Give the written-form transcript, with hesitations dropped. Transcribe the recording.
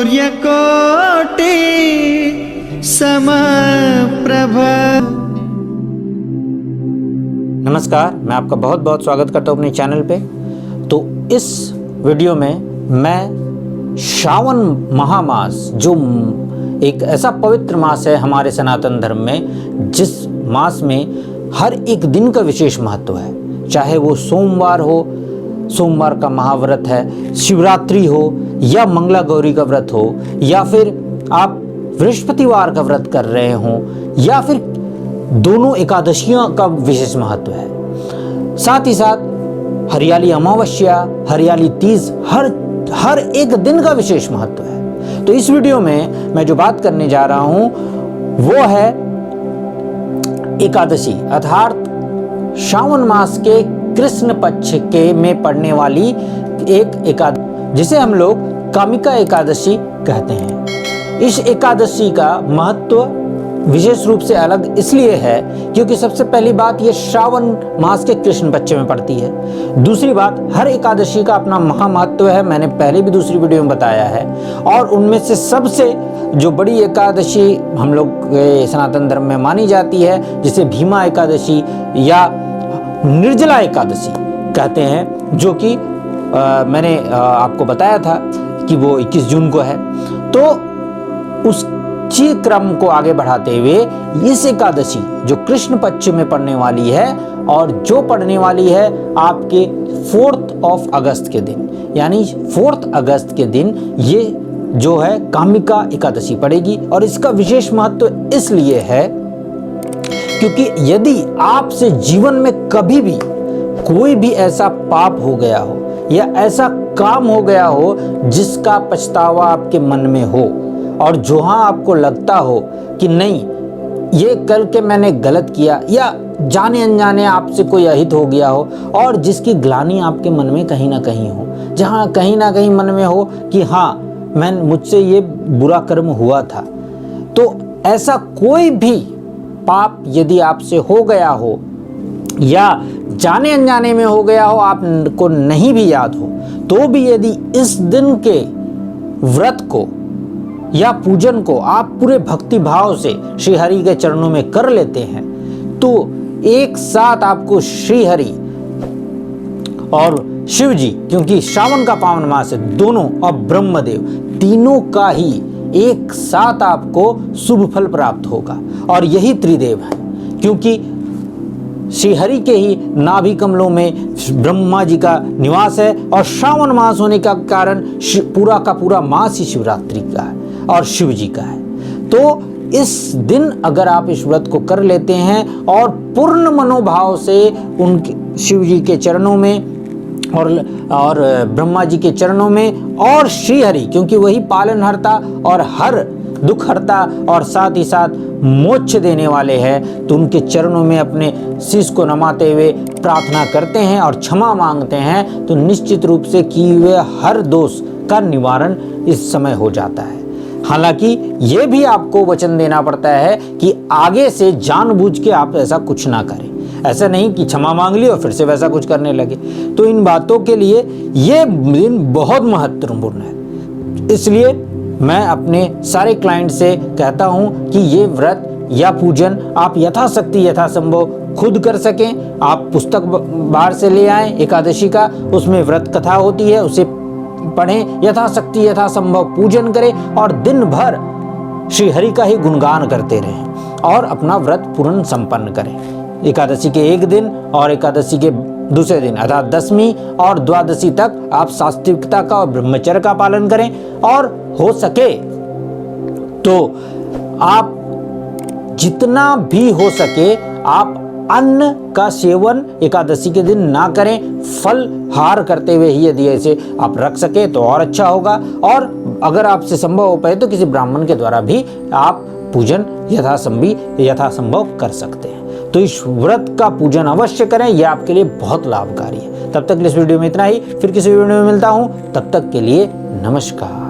सूर्यकोटि समप्रभ। नमस्कार, मैं आपका बहुत बहुत स्वागत करता हूँ अपने चैनल पे। तो इस वीडियो में मैं श्रावण महामास, जो एक ऐसा पवित्र मास है हमारे सनातन धर्म में, जिस मास में हर एक दिन का विशेष महत्व है। चाहे वो सोमवार हो, सोमवार का महाव्रत है, शिवरात्रि हो या मंगला गौरी का व्रत हो, या फिर आप बृहस्पतिवार का व्रत कर रहे हो, या फिर दोनों एकादशियों का विशेष महत्व है। साथ ही साथ हरियाली अमावस्या, हरियाली तीज, हर एक दिन का विशेष महत्व है। तो इस वीडियो में मैं जो बात करने जा रहा हूं वो है एकादशी, अर्थात श्रावण मास के कृष्ण पक्ष के में पड़ने वाली एक एकादशी, जिसे हम लोग कामिका एकादशी कहते हैं। इस एकादशी का महत्व विशेष रूप से अलग इसलिए है क्योंकि सबसे पहली बात, ये श्रावण मास के कृष्ण पक्ष में पड़ती है। दूसरी बात, हर एकादशी का अपना महामहत्व है, मैंने पहले भी दूसरी वीडियो में बताया है। और उनमें से सबसे जो बड़ी एकादशी हम लोग सनातन धर्म में मानी जाती है, जिसे भीमा एकादशी या निर्जला एकादशी कहते हैं, जो कि मैंने आपको बताया था कि वो 21 जून को है। तो उसी क्रम को आगे बढ़ाते हुए इस एकादशी जो कृष्ण पक्ष में पड़ने वाली है, और जो पड़ने वाली है आपके 4 अगस्त के दिन, यानी 4 अगस्त के दिन ये जो है कामिका एकादशी पड़ेगी। और इसका विशेष महत्व इसलिए है क्योंकि यदि आपसे जीवन में कभी भी कोई भी ऐसा पाप हो गया हो या ऐसा काम हो गया हो जिसका पछतावा आपके मन में हो, और जहां आपको लगता हो कि नहीं, ये करके मैंने गलत किया, या जाने अनजाने आपसे कोई अहित हो गया हो, और जिसकी ग्लानि आपके मन में कहीं ना कहीं हो, जहां कहीं ना कहीं मन में हो कि हाँ, मुझसे ये बुरा कर्म हुआ था, तो ऐसा कोई भी पाप यदि आपसे हो गया हो या जाने अनजाने में हो गया हो, आपको नहीं भी याद हो, तो भी यदि इस दिन के व्रत को या पूजन को आप पूरे भक्ति भाव से श्री हरि के चरणों में कर लेते हैं, तो एक साथ आपको श्री हरि और शिव जी, क्योंकि श्रावण का पावन मास है, दोनों और ब्रह्मदेव, तीनों का ही एक साथ आपको शुभ फल प्राप्त होगा। और यही त्रिदेव है, क्योंकि श्री हरि के ही नाभि कमलों में ब्रह्मा जी का निवास है, और श्रावण मास होने का कारण पूरा का पूरा मास ही शिवरात्रि का है और शिव जी का है। तो इस दिन अगर आप इस व्रत को कर लेते हैं और पूर्ण मनोभाव से उनके शिव जी के चरणों में और ब्रह्मा जी के चरणों में, और श्री हरि, क्योंकि वही पालनहर्ता और हर दुख हरता और साथ ही साथ मोक्ष देने वाले हैं, तो उनके चरणों में अपने शीश को नमाते हुए प्रार्थना करते हैं और क्षमा मांगते हैं, तो निश्चित रूप से किए हुए हर दोष का निवारण इस समय हो जाता है। हालांकि ये भी आपको वचन देना पड़ता है कि आगे से जानबूझ के आप ऐसा कुछ ना करें। ऐसा नहीं कि क्षमा मांग ली और फिर से वैसा कुछ करने लगे। तो इन बातों के लिए ये दिन बहुत महत्वपूर्ण है। इसलिए मैं अपने सारे क्लाइंट से कहता हूं कि ये व्रत या पूजन आप यथाशक्ति यथासंभव खुद कर सकें। आप पुस्तक बाहर से ले आएं एकादशी का, उसमें व्रत कथा होती है, उसे पढ़ें, यथाशक्ति यथासंभव पूजन करें और दिन भर श्री हरि का ही गुणगान करते रहें और अपना व्रत पूर्ण संपन्न करें। एकादशी के एक दिन और एकादशी के दूसरे दिन, अर्थात दशमी और द्वादशी तक आप सात्विकता का और ब्रह्मचर्य का पालन करें, और हो सके तो आप जितना भी हो सके आप अन्न का सेवन एकादशी के दिन ना करें। फलहार करते हुए ही यदि ऐसे आप रख सके तो और अच्छा होगा, और अगर आपसे संभव हो पाए तो किसी ब्राह्मण के द्वारा भी आप पूजन यथासंभव कर सकते हैं। तो इस व्रत का पूजन अवश्य करें, यह आपके लिए बहुत लाभकारी है। तब तक इस वीडियो में इतना ही, फिर किसी वीडियो में मिलता हूं, तब तक के लिए नमस्कार।